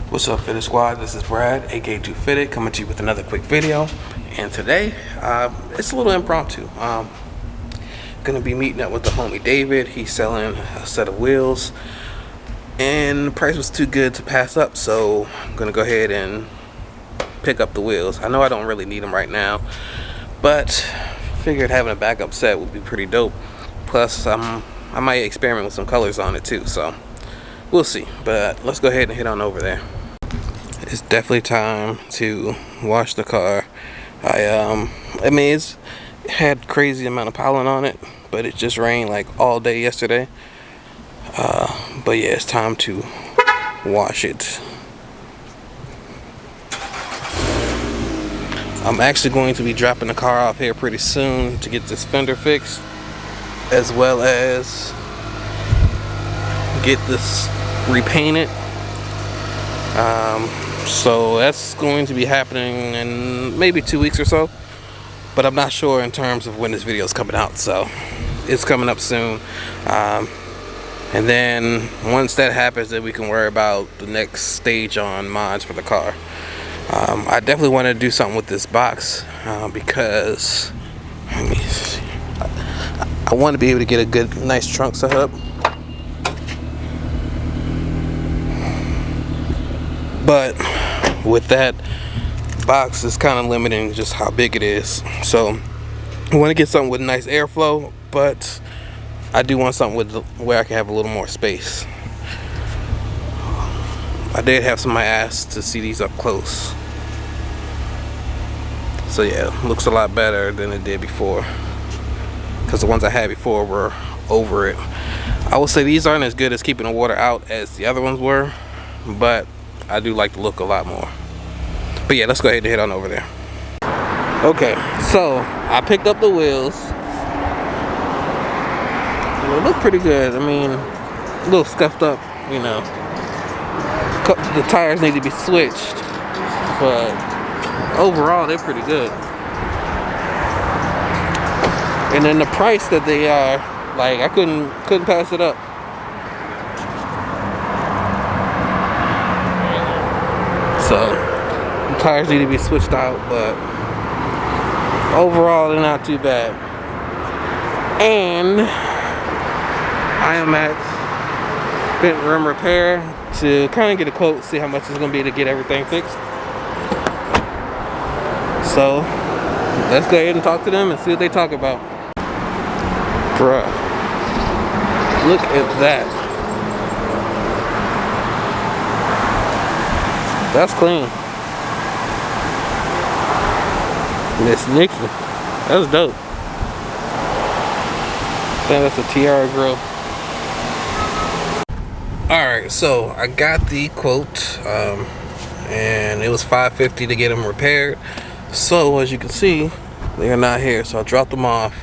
What's up, Fitted Squad? This is Brad, aka 2 Fitted, coming to you with another quick video. And today, it's a little impromptu. Gonna be meeting up with the homie David. He's selling a set of wheels, and the price was too good to pass up, so I'm gonna go ahead and pick up the wheels. I know I don't really need them right now, but figured having a backup set would be pretty dope. Plus, I might experiment with some colors on it too, so we'll see. But let's go ahead and head on over there. It's definitely time to wash the car. I mean, it's had crazy amount of pollen on it, but it just rained like all day yesterday. But yeah, it's time to wash it. I'm actually going to be dropping the car off here pretty soon to get this fender fixed, as well as get this repainted. So that's going to be happening in maybe 2 weeks or so, but I'm not sure in terms of when this video is coming out, so it's coming up soon. And then once that happens, then we can worry about the next stage on mods for the car. I definitely want to do something with this box, because let me see. I want to be able to get a good, nice trunk set up. But with that box, it's kind of limiting just how big it is. So I want to get something with nice airflow, but I do want something with where I can have a little more space. I did have somebody ask to see these up close. So yeah, looks a lot better than it did before, because the ones I had before were over it. I would say these aren't as good as keeping the water out as the other ones were, but I do like the look a lot more. But yeah, let's go ahead and head on over there. Okay, so I picked up the wheels. They look pretty good. I mean, a little scuffed up, you know. The tires need to be switched, but overall they're pretty good. And then the price that they are, like, I couldn't pass it up. So the tires need to be switched out, but overall they're not too bad. And I am at Bent Rim Repair to kind of get a quote, see how much it's going to be to get everything fixed. So let's go ahead and talk to them and see what they talk about. Bruh, look at that. That's clean. Miss Nikki, that's dope. Man, that's a Tiara grill. Alright, so I got the quote, and it was $550 to get them repaired. So as you can see, they are not here, so I dropped them off.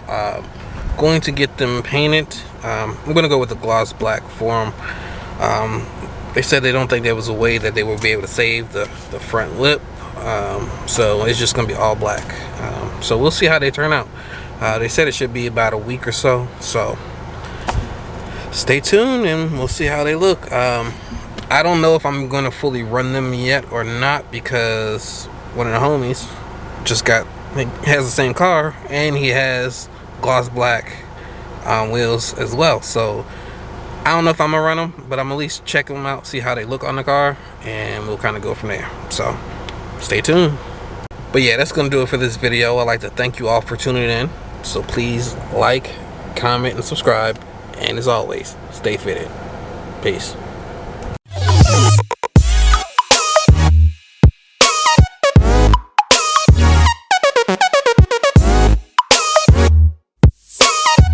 Going to get them painted. I'm going to go with the gloss black for them. They said they don't think there was a way that they would be able to save the front lip, so it's just going to be all black. So we'll see how they turn out. They said it should be about a week or so, so stay tuned and we'll see how they look. I don't know if I'm going to fully run them yet or not, because one of the homies he has the same car and he has gloss black wheels as well, so I don't know if I'm gonna run them, but I'm at least check them out, see how they look on the car, and we'll kind of go from there. So stay tuned. But yeah, that's gonna do it for this video. I'd like to thank you all for tuning in, so please like, comment, and subscribe, and as always, stay fitted. Peace.